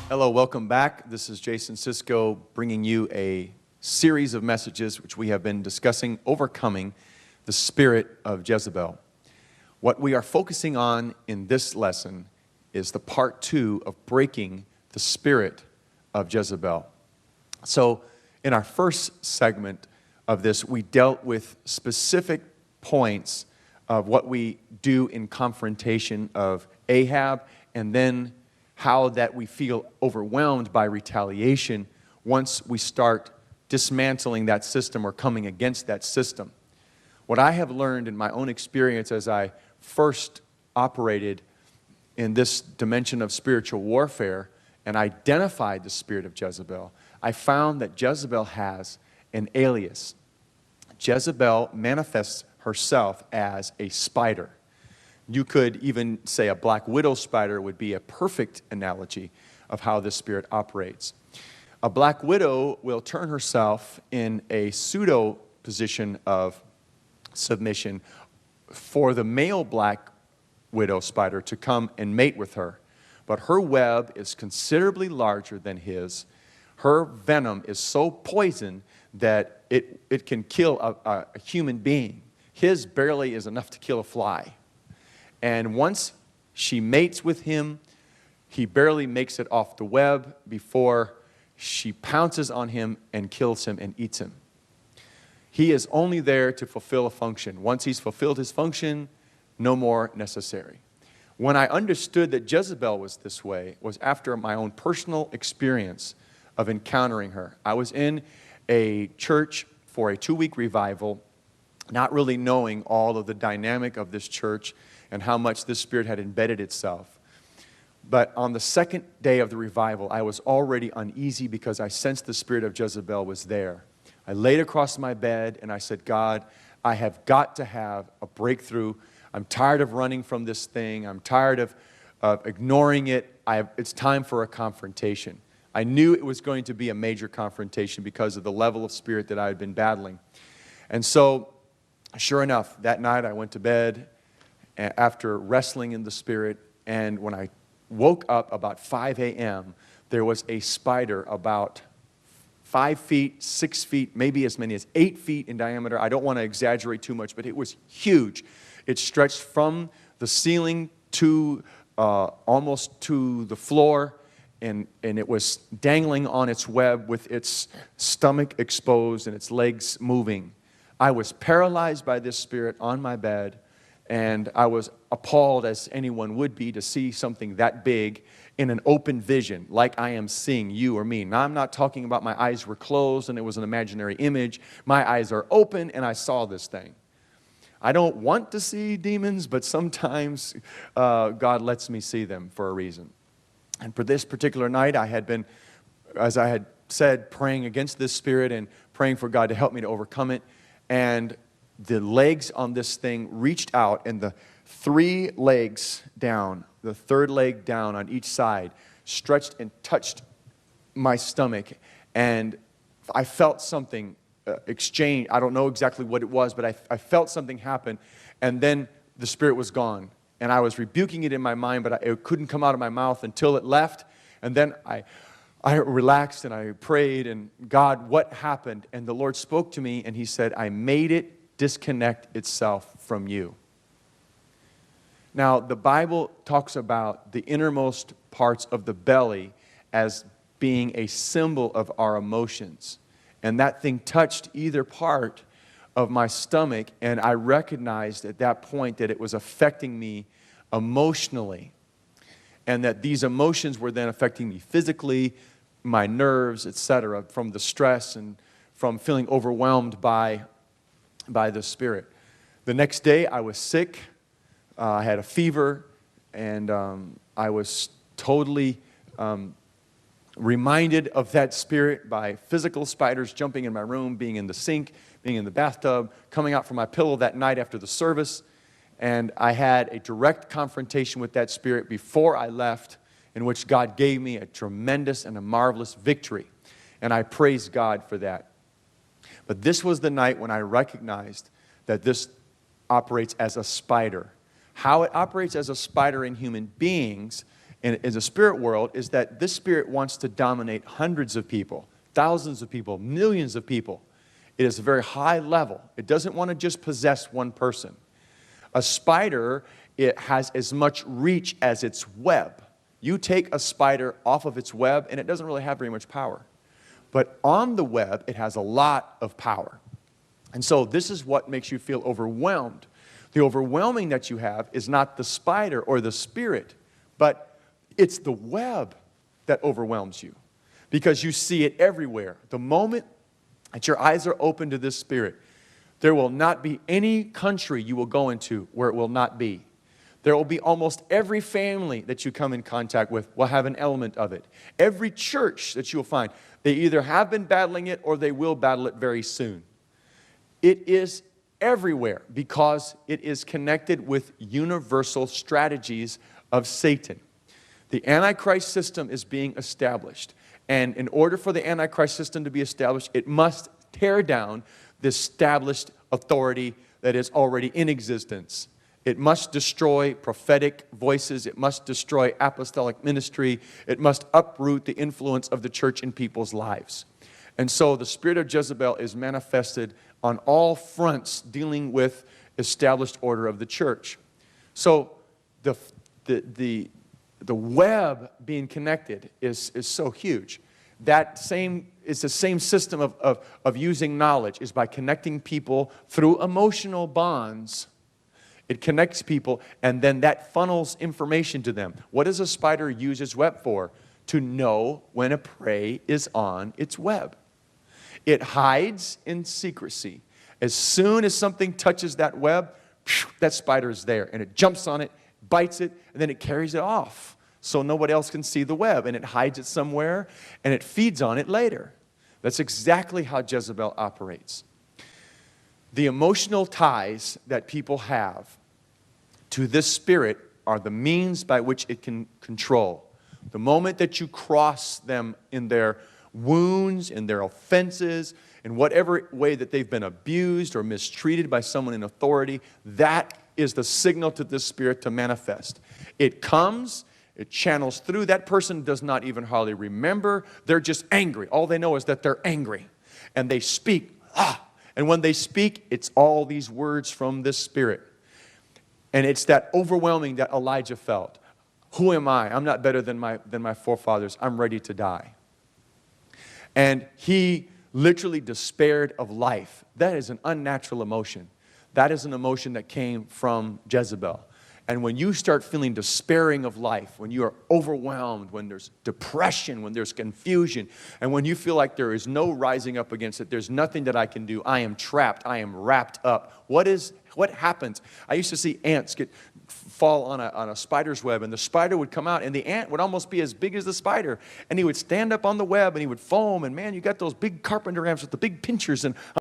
Hello, welcome back. This is Jason Sciscoe bringing you a series of messages which we have been discussing, overcoming the spirit of Jezebel. What we are focusing on in this lesson is the part 2 of breaking the spirit of Jezebel. So in our first segment of this, we dealt with specific points of what we do in confrontation of Ahab, and then how that we feel overwhelmed by retaliation once we start dismantling that system or coming against that system. What I have learned in my own experience as I first operated in this dimension of spiritual warfare and identified the spirit of Jezebel, I found that Jezebel has an alias. Jezebel manifests herself as a spider. You could even say a black widow spider would be a perfect analogy of how this spirit operates. A black widow will turn herself in a pseudo position of submission for the male black widow spider to come and mate with her. But her web is considerably larger than his. Her venom is so poison that it can kill a human being. His barely is enough to kill a fly. And once she mates with him, he barely makes it off the web before she pounces on him and kills him and eats him. He is only there to fulfill a function. Once he's fulfilled his function, no more necessary. When I understood that Jezebel was this way, was after my own personal experience of encountering her. I was in a church for a 2-week revival, not really knowing all of the dynamic of this church and how much this spirit had embedded itself. But on the second day of the revival, I was already uneasy because I sensed the spirit of Jezebel was there. I laid across my bed and I said, God, I have got to have a breakthrough. I'm tired of running from this thing. I'm tired of ignoring it. It's time for a confrontation. I knew it was going to be a major confrontation because of the level of spirit that I had been battling. And so, sure enough, that night I went to bed after wrestling in the spirit, and when I woke up about 5 a.m., there was a spider about 5 feet, 6 feet, maybe as many as 8 feet in diameter. I don't want to exaggerate too much, but it was huge. It stretched from the ceiling to almost to the floor, and it was dangling on its web with its stomach exposed and its legs moving. I was paralyzed by this spirit on my bed, and I was appalled, as anyone would be, to see something that big in an open vision, like I am seeing you or me. Now, I'm not talking about my eyes were closed and it was an imaginary image. My eyes are open and I saw this thing. I don't want to see demons, but sometimes God lets me see them for a reason. And for this particular night, I had been, as I had said, praying against this spirit and praying for God to help me to overcome it. And the legs on this thing reached out, and the 3 legs down, the third leg down on each side, stretched and touched my stomach. And I felt something exchange. I don't know exactly what it was, but I felt something happen. And then the spirit was gone. And I was rebuking it in my mind, but it couldn't come out of my mouth until it left. And then I relaxed and I prayed, and God, what happened? And the Lord spoke to me and He said, I made it disconnect itself from you. Now, the Bible talks about the innermost parts of the belly as being a symbol of our emotions. And that thing touched either part of my stomach, and I recognized at that point that it was affecting me emotionally. And that these emotions were then affecting me physically, my nerves, etc., from the stress and from feeling overwhelmed by the spirit. The next day I was sick. I had a fever, and I was totally reminded of that spirit by physical spiders jumping in my room, being in the sink, being in the bathtub, coming out from my pillow that night after the service. And I had a direct confrontation with that spirit before I left, in which God gave me a tremendous and a marvelous victory. And I praise God for that. But this was the night when I recognized that this operates as a spider. How it operates as a spider in human beings in the spirit world is that this spirit wants to dominate hundreds of people, thousands of people, millions of people. It is a very high level. It doesn't want to just possess one person. A spider, it has as much reach as its web. You take a spider off of its web, and it doesn't really have very much power. But on the web, it has a lot of power. And so this is what makes you feel overwhelmed. The overwhelming that you have is not the spider or the spirit, but it's the web that overwhelms you because you see it everywhere. The moment that your eyes are open to this spirit, there will not be any country you will go into where it will not be. There will be almost every family that you come in contact with will have an element of it. Every church that you will find, they either have been battling it or they will battle it very soon. It is everywhere because it is connected with universal strategies of Satan. The Antichrist system is being established. And in order for the Antichrist system to be established, it must tear down the established authority that is already in existence. It must destroy prophetic voices. It must destroy apostolic ministry. It must uproot the influence of the church in people's lives. And so the spirit of Jezebel is manifested on all fronts dealing with established order of the church. So the web being connected is so huge. That same is the same system of using knowledge is by connecting people through emotional bonds. It connects people, and then that funnels information to them. What does a spider use its web for? To know when a prey is on its web. It hides in secrecy. As soon as something touches that web, that spider is there, and it jumps on it, bites it, and then it carries it off so nobody else can see the web, and it hides it somewhere, and it feeds on it later. That's exactly how Jezebel operates. The emotional ties that people have to this spirit are the means by which it can control. The moment that you cross them in their wounds, in their offenses, in whatever way that they've been abused or mistreated by someone in authority, that is the signal to this spirit to manifest. It comes, it channels through. That person does not even hardly remember. They're just angry. All they know is that they're angry. And they speak. And when they speak, it's all these words from this spirit. And it's that overwhelming that Elijah felt. Who am I? I'm not better than my forefathers. I'm ready to die. And he literally despaired of life. That is an unnatural emotion. That is an emotion that came from Jezebel. And when you start feeling despairing of life, when you are overwhelmed, when there's depression, when there's confusion, and when you feel like there is no rising up against it, there's nothing that I can do, I am trapped, I am wrapped up. What happens? I used to see ants fall on a spider's web, and the spider would come out, and the ant would almost be as big as the spider, and he would stand up on the web, and he would foam, and man, you got those big carpenter ants with the big pinchers, and